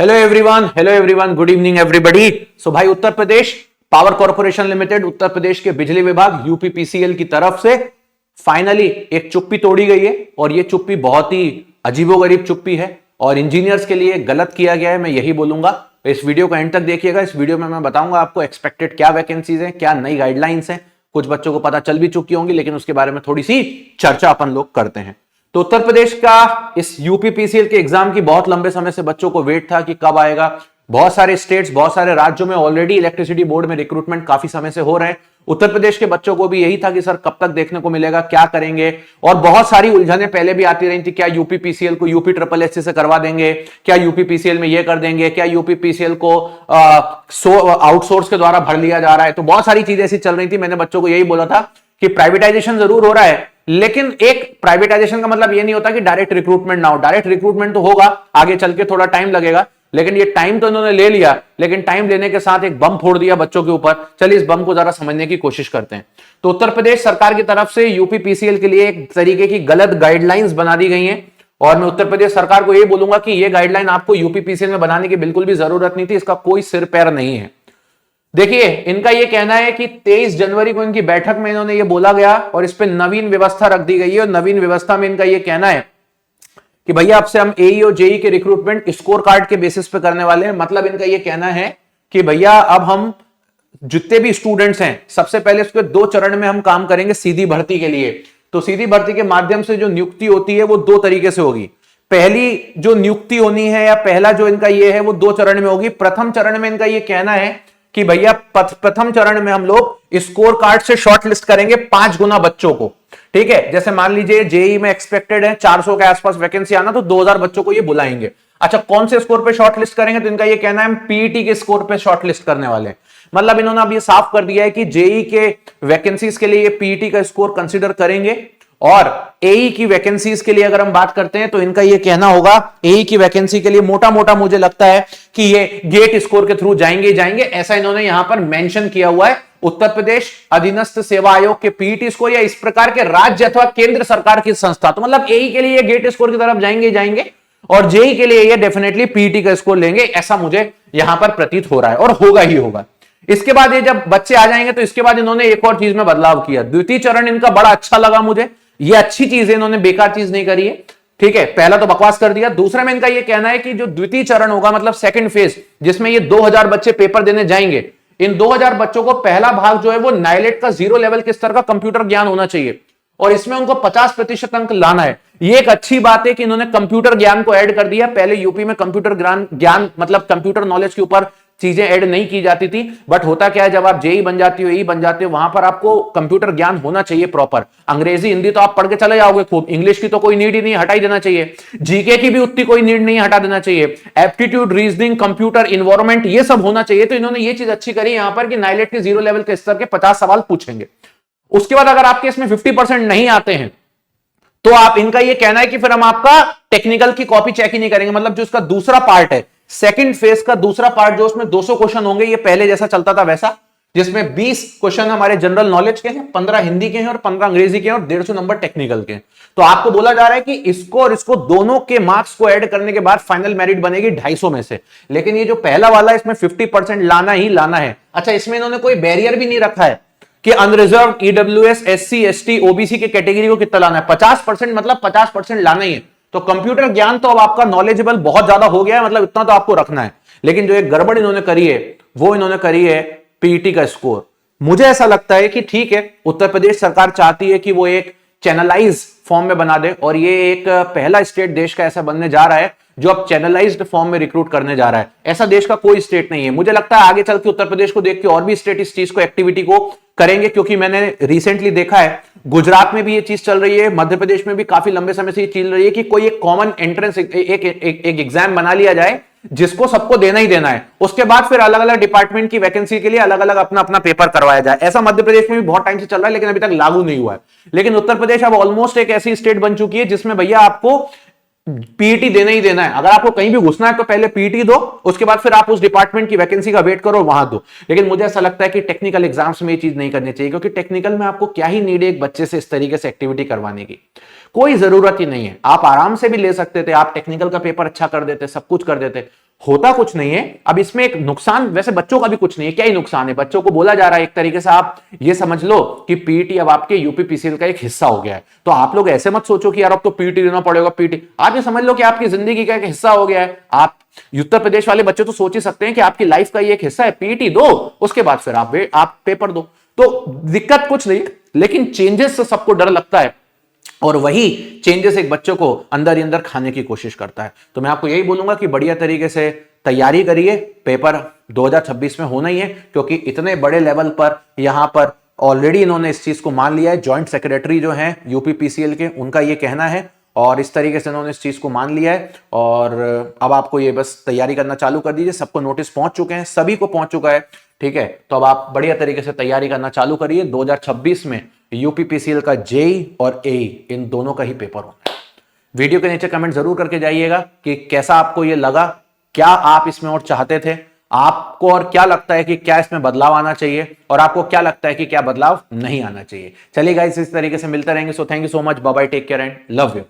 Hello everyone, good evening everybody. So भाई, Uttar Pradesh Power Corporation Limited, Uttar Pradesh के बिजली विभाग यूपीपीसीएल की तरफ से फाइनली एक चुप्पी तोड़ी गई है। और ये चुप्पी बहुत ही अजीबोगरीब चुप्पी है और इंजीनियर्स के लिए गलत किया गया है, मैं यही बोलूंगा। तो इस वीडियो को एंड तक देखिएगा। इस वीडियो में मैं बताऊंगा आपको एक्सपेक्टेड क्या वैकेंसीज हैं, क्या नई गाइडलाइंस हैं। कुछ बच्चों को पता चल भी चुकी होंगी, लेकिन उसके बारे में थोड़ी सी चर्चा अपन लोग करते हैं। तो उत्तर प्रदेश का इस यूपीपीसीएल के एग्जाम की बहुत लंबे समय से बच्चों को वेट था कि कब आएगा। बहुत सारे स्टेट्स, बहुत सारे राज्यों में ऑलरेडी इलेक्ट्रिसिटी बोर्ड में रिक्रूटमेंट काफी समय से हो रहे हैं। उत्तर प्रदेश के बच्चों को भी यही था कि सर कब तक देखने को मिलेगा, क्या करेंगे। और बहुत सारी उलझने पहले भी आती रही थी, क्या यूपीपीसीएल को यूपी ट्रिपल एससी से करवा देंगे, क्या यूपीपीसीएल में ये कर देंगे, क्या यूपीपीसीएल को आउटसोर्स के द्वारा भर लिया जा रहा है। तो बहुत सारी चीजें ऐसी चल रही थी। मैंने बच्चों को यही बोला था कि प्राइवेटाइजेशन जरूर हो रहा है, लेकिन एक प्राइवेटाइजेशन का मतलब ये नहीं होता कि डायरेक्ट रिक्रूटमेंट ना हो। डायरेक्ट रिक्रूटमेंट तो होगा, आगे चल के थोड़ा टाइम लगेगा, लेकिन ये टाइम तो इन्होंने ले लिया। लेकिन टाइम लेने के साथ एक बम फोड़ दिया बच्चों के ऊपर। चलिए इस बम को जरा समझने की कोशिश करते हैं। तो उत्तर प्रदेश सरकार की तरफ से यूपीपीसीएल के लिए एक तरीके की गलत गाइडलाइंस बना दी गई हैं। और मैं उत्तर प्रदेश सरकार को यह बोलूंगा कि यह गाइडलाइन आपको यूपीपीसीएल में बनाने की बिल्कुल भी जरूरत नहीं थी। इसका कोई सिर पैर नहीं है। देखिए, इनका यह कहना है कि 23 जनवरी को इनकी बैठक में इन्होंने ये बोला गया और इस पे नवीन व्यवस्था रख दी गई है। और नवीन व्यवस्था में इनका यह कहना है कि भैया अब से हम एई और जेई के रिक्रूटमेंट स्कोर कार्ड के बेसिस पे करने वाले हैं। मतलब इनका यह कहना है कि भैया अब हम जितने भी स्टूडेंट्स हैं, सबसे पहले उसके 2 चरण में हम काम करेंगे सीधी भर्ती के लिए। तो सीधी भर्ती के माध्यम से जो नियुक्ति होती है वो 2 तरीके से होगी। पहली जो नियुक्ति होनी है या पहला जो इनका ये है वो 2 चरण में होगी। प्रथम चरण में इनका ये कहना है कि भैया प्रथम चरण में हम लोग स्कोर कार्ड से शॉर्ट लिस्ट करेंगे 5 गुना बच्चों को। ठीक है, जैसे मान लीजिए जेई में एक्सपेक्टेड है 400 के आसपास वैकेंसी आना, तो 2000 बच्चों को ये बुलाएंगे। अच्छा, कौन से स्कोर पे शॉर्ट लिस्ट करेंगे? तो इनका ये कहना है हम पीईटी के स्कोर पे शॉर्ट लिस्ट करने वाले हैं। मतलब इन्होंने अब ये साफ कर दिया है कि जेई के वैकेंसीज के लिए ये पीईटी का स्कोर कंसिडर करेंगे। और एई की वैकेंसीज के लिए अगर हम बात करते हैं तो इनका यह कहना होगा एई की वैकेंसी के लिए मोटा मोटा मुझे लगता है कि ये गेट स्कोर के थ्रू जाएंगे। ऐसा इन्होंने यहां पर मेंशन किया हुआ है। उत्तर प्रदेश अधीनस्थ सेवा आयोग के पीईटी स्कोर या इस प्रकार के राज्य अथवा केंद्र सरकार की संस्था, तो मतलब एई के लिए गेट स्कोर की तरफ जाएंगे और जेई के लिए ये डेफिनेटली पीईटी का स्कोर लेंगे। ऐसा मुझे यहां पर प्रतीत हो रहा है और होगा ही होगा। इसके बाद ये जब बच्चे आ जाएंगे तो इसके बाद इन्होंने एक और चीज में बदलाव किया। द्वितीय चरण इनका बड़ा अच्छा लगा मुझे। ये अच्छी चीज है, इन्होंने बेकार चीज नहीं करी है। ठीक है, पहला तो बकवास कर दिया। दूसरा में इनका ये कहना है कि जो द्वितीय चरण होगा, मतलब सेकंड फेज, जिसमें ये 2000 बच्चे पेपर देने जाएंगे, इन 2000 बच्चों को पहला भाग जो है वो नाइलेट का 0 लेवल के स्तर का कंप्यूटर ज्ञान होना चाहिए और इसमें उनको 50% अंक लाना है। ये एक अच्छी बात है कि इन्होंने कंप्यूटर ज्ञान को ऐड कर दिया। पहले यूपी में कंप्यूटर ज्ञान मतलब कंप्यूटर नॉलेज के ऊपर चीजें ऐड नहीं की जाती थी। बट होता क्या है, जब आप जेई बन जाती हो, ई बन जाते हो, वहां पर आपको कंप्यूटर ज्ञान होना चाहिए प्रॉपर। अंग्रेजी हिंदी तो आप पढ़ के चले जाओगे खूब, इंग्लिश की तो कोई नीड ही नहीं, हटा ही देना चाहिए। जीके की भी उतनी कोई नीड नहीं, हटा देना चाहिए। एप्टीट्यूड, रीजनिंग, कंप्यूटर, इन्वायरमेंट, ये सब होना चाहिए। तो इन्होंने ये चीज अच्छी करी यहां पर कि नाइलेट के 0 लेवल के स्तर के 50 सवाल पूछेंगे। उसके बाद अगर आपके इसमें 50% नहीं आते हैं तो आप, इनका ये कहना है कि फिर हम आपका टेक्निकल की कॉपी चेक ही नहीं करेंगे। मतलब जो इसका दूसरा पार्ट है, सेकंड फेज का दूसरा पार्ट, जो उसमें 200 क्वेश्चन होंगे, ये पहले जैसा चलता था वैसा, जिसमें 20 क्वेश्चन हमारे जनरल नॉलेज के हैं, 15 हिंदी के हैं और 15 अंग्रेजी के हैं और 150 नंबर टेक्निकल के हैं। तो आपको बोला जा रहा है कि इसको और इसको दोनों के मार्क्स को ऐड करने के बाद फाइनल मेरिट बनेगी 250 में से। लेकिन ये जो पहला वाला, इसमें 50% लाना ही लाना है। अच्छा, इसमें इन्होंने कोई बैरियर भी नहीं रखा है कि unreserved, EWS, SC, ST, OBC के कैटेगरी को कितना लाना है। 50% मतलब 50% लाना ही है। तो कंप्यूटर ज्ञान तो अब आपका नॉलेजेबल बहुत ज्यादा हो गया है, मतलब इतना तो आपको रखना है। लेकिन जो एक गड़बड़ इन्होंने करी है वो इन्होंने करी है पीईटी का स्कोर। मुझे ऐसा लगता है कि ठीक है, उत्तर प्रदेश सरकार चाहती है कि वो एक चैनलाइज फॉर्म में बना दे और ये एक पहला स्टेट देश का ऐसा बनने जा रहा है जो अब चैनलाइज्ड फॉर्म में रिक्रूट करने जा रहा है। ऐसा देश का कोई स्टेट नहीं है। मुझे लगता है आगे चल के उत्तर प्रदेश को देख के और भी स्टेट इस चीज को, एक्टिविटी को करेंगे, क्योंकि मैंने रिसेंटली देखा है गुजरात में भी ये चीज चल रही है, मध्य प्रदेश में भी काफी लंबे समय से ये चल रही है कि कोई एक कॉमन एंट्रेंस एक एग्जाम बना लिया जाए जिसको सबको देना ही देना है। उसके बाद फिर अलग अलग डिपार्टमेंट की वैकेंसी के लिए अलग अलग अपना अपना पेपर करवाया जाए। ऐसा मध्य प्रदेश में भी बहुत टाइम से चल रहा है, लेकिन अभी तक लागू नहीं हुआ है। लेकिन उत्तर प्रदेश अब ऑलमोस्ट एक ऐसी स्टेट बन चुकी है जिसमें भैया आपको पीईटी देना ही देना है। अगर आपको कहीं भी घुसना है तो पहले पीईटी दो, उसके बाद फिर आप उस डिपार्टमेंट की वैकेंसी का वेट करो, वहां दो। लेकिन मुझे ऐसा लगता है कि टेक्निकल एग्जाम्स में ये चीज नहीं करनी चाहिए, क्योंकि टेक्निकल में आपको क्या ही नीड है एक बच्चे से इस तरीके से एक्टिविटी करवाने की। कोई जरूरत ही नहीं है। आप आराम से भी ले सकते थे, आप टेक्निकल का पेपर अच्छा कर देते, सब कुछ कर देते। होता कुछ नहीं है। अब इसमें एक नुकसान वैसे बच्चों का भी कुछ नहीं है, क्या ही नुकसान है, बच्चों को बोला जा रहा है एक तरीके से, आप ये समझ लो कि पीईटी अब आपके यूपीपीसीएल का एक हिस्सा हो गया है। तो आप लोग ऐसे मत सोचो कि यार अब तो पीईटी देना पड़ेगा, पीईटी आप ये समझ लो कि आपकी जिंदगी का एक हिस्सा हो गया है। आप उत्तर प्रदेश वाले बच्चे तो सोच ही सकते हैं कि आपकी लाइफ का ये एक हिस्सा है, पीईटी दो, उसके बाद फिर आप पेपर दो। तो दिक्कत कुछ नहीं, लेकिन चेंजेस से सबको डर लगता है और वही चेंजेस एक बच्चे को अंदर ही अंदर खाने की कोशिश करता है। तो मैं आपको यही बोलूंगा कि बढ़िया तरीके से तैयारी करिए, पेपर 2026 में होना ही है, क्योंकि इतने बड़े लेवल पर यहां पर ऑलरेडी इन्होंने इस चीज को मान लिया है। जॉइंट सेक्रेटरी जो हैं यूपीपीसीएल के, उनका ये कहना है और इस तरीके से इन्होंने इस चीज को मान लिया है। और अब आपको ये बस तैयारी करना चालू कर दीजिए, सबको नोटिस पहुंच चुके हैं, सभी को पहुंच चुका है, ठीक है। तो अब आप बढ़िया तरीके से तैयारी करना चालू करिए। 2026 में यूपीपीसीएल का जेई और एई इन दोनों का ही पेपर होना है। वीडियो के नीचे कमेंट जरूर करके जाइएगा कि कैसा आपको ये लगा, क्या आप इसमें और चाहते थे, आपको और क्या लगता है कि क्या इसमें बदलाव आना चाहिए, और आपको क्या लगता है कि क्या बदलाव नहीं आना चाहिए। चलिए गाइस, इस तरीके से मिलते रहेंगे। So thank you so much, bye bye, take care and love you.